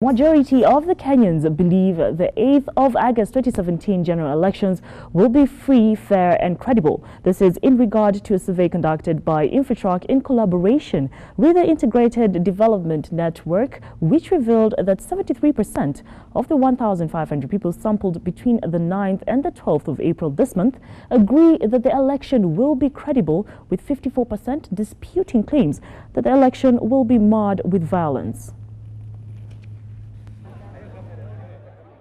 Majority of the Kenyans believe the 8th of August 2017 general elections will be free, fair and credible. This is in regard to a survey conducted by Infotrak in collaboration with the Integrated Development Network, which revealed that 73% of the 1,500 people sampled between the 9th and the 12th of April this month agree that the election will be credible, with 54% disputing claims that the election will be marred with violence.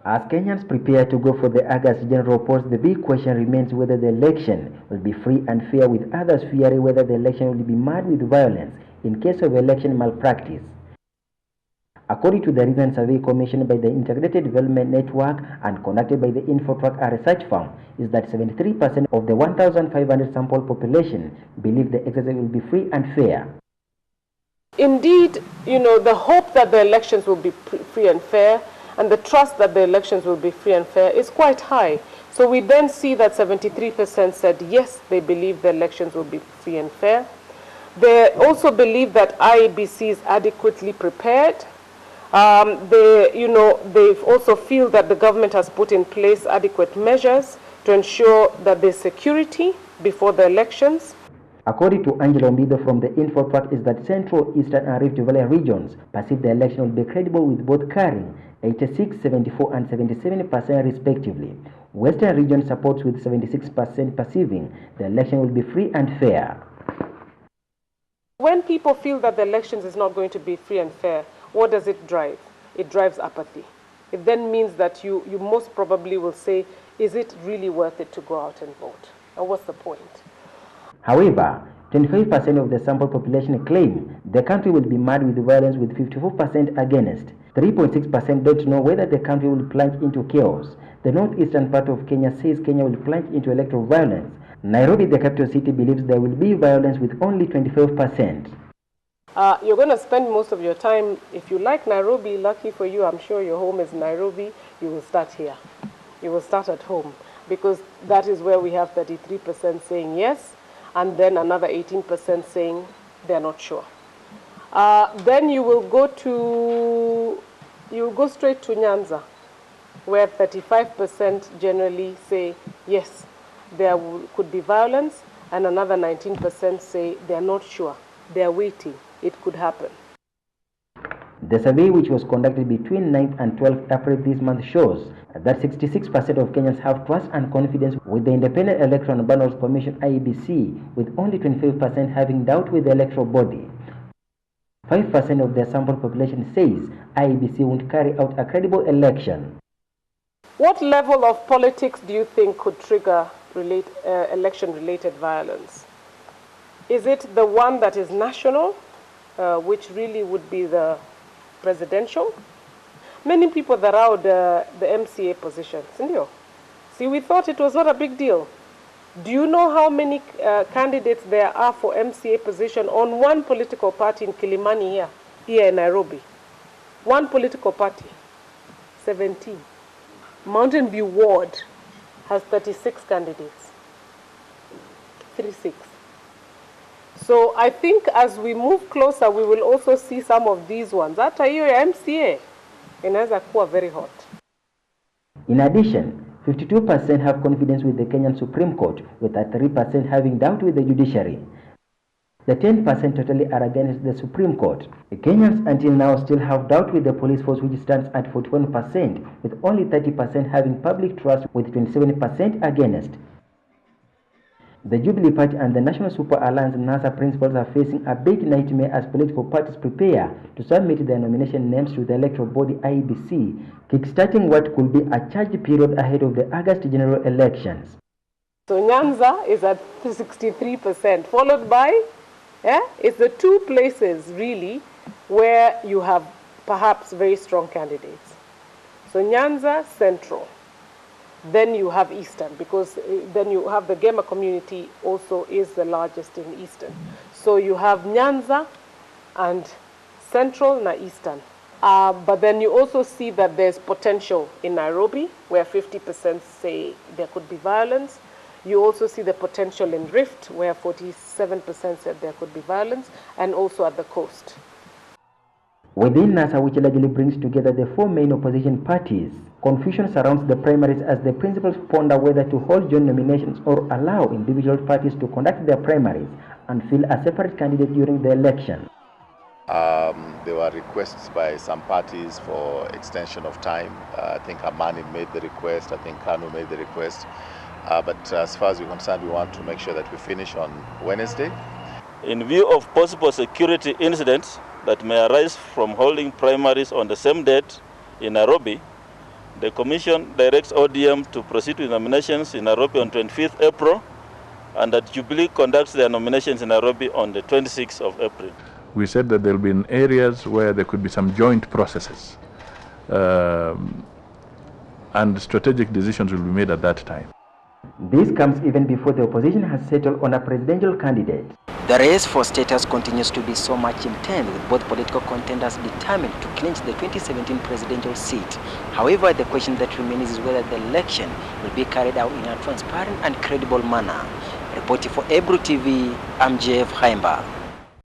As Kenyans prepare to go for the August general polls, the big question remains whether the election will be free and fair, with others fearing whether the election will be marred with violence in case of election malpractice. According to the recent survey commissioned by the Integrated Development Network and conducted by the Infotrak, a research firm, is that 73% of the 1,500 sample population believe the exercise will be free and fair. Indeed, the hope that the elections will be free and fair and the trust that the elections will be free and fair is quite high. So we then see that 73% said yes, they believe the elections will be free and fair. They also believe that IEBC is adequately prepared. They also feel that the government has put in place adequate measures to ensure that there's security before the elections. According to Angela Omido from the Infotrak, is that Central, Eastern and Rift Valley regions perceive the election will be credible, with both carrying 86, 74 and 77% respectively. Western region supports with 76% perceiving the election will be free and fair. When people feel that the elections is not going to be free and fair, what does it drive? It drives apathy. It then means that you most probably will say, is it really worth it to go out and vote? And what's the point? However, 25% of the sample population claim the country will be marred with violence, with 54% against. 3.6% don't know whether the country will plunge into chaos. The northeastern part of Kenya says Kenya will plunge into electoral violence. Nairobi, the capital city, believes there will be violence, with only 25%. You're going to spend most of your time, if you like Nairobi, lucky for you, I'm sure your home is Nairobi, you will start here. You will start at home, because that is where we have 33% saying yes, and then another 18% saying they're not sure. Then you will go straight to Nyanza, where 35% generally say yes, there could be violence, and another 19% say they're not sure, they're waiting, it could happen. The survey, which was conducted between 9th and 12th April this month, shows that 66% of Kenyans have trust and confidence with the Independent Electoral and Boundaries Commission (IEBC), with only 25% having doubt with the electoral body. 5% of the sample population says IEBC won't carry out a credible election. What level of politics do you think could trigger election-related violence? Is it the one that is national, which really would be the presidential? Many people that are out the MCA positions, see, we thought it was not a big deal. Do you know how many candidates there are for MCA position on one political party in Kilimani here in Nairobi? One political party, 17. Mountain View Ward has 36 candidates, 36. So I think as we move closer, we will also see some of these ones. Hata hiyo ya MCA inaweza kuwa very hot. In addition, 52% have confidence with the Kenyan Supreme Court, with 3% having doubt with the judiciary. The 10% totally are against the Supreme Court. The Kenyans until now still have doubt with the police force, which stands at 41%, with only 30% having public trust, with 27% against. The Jubilee Party and the National Super Alliance NASA principals are facing a big nightmare as political parties prepare to submit their nomination names to the electoral body IEBC, kickstarting what could be a charged period ahead of the August general elections. So Nyanza is at 63%, followed by, it's the two places really where you have perhaps very strong candidates. So Nyanza, Central. Then you have Eastern, because then you have the Gema community also is the largest in Eastern. So you have Nyanza and Central na Eastern. But then you also see that there's potential in Nairobi, where 50% say there could be violence. You also see the potential in Rift, where 47% said there could be violence, and also at the coast. Within NASA, which largely brings together the four main opposition parties, confusion surrounds the primaries as the principals ponder whether to hold joint nominations or allow individual parties to conduct their primaries and fill a separate candidate during the election. There were requests by some parties for extension of time. I think Amani made the request, I think Kanu made the request. But as far as we're concerned, we want to make sure that we finish on Wednesday. In view of possible security incidents that may arise from holding primaries on the same date in Nairobi, the Commission directs ODM to proceed with nominations in Nairobi on 25th April and that Jubilee conducts their nominations in Nairobi on the 26th of April. We said that there will be in areas where there could be some joint processes and strategic decisions will be made at that time. This comes even before the opposition has settled on a presidential candidate. The race for status continues to be so much intense, with both political contenders determined to clinch the 2017 presidential seat. However, the question that remains is whether the election will be carried out in a transparent and credible manner. Reporting for Ebru TV, I'm JF Haimba.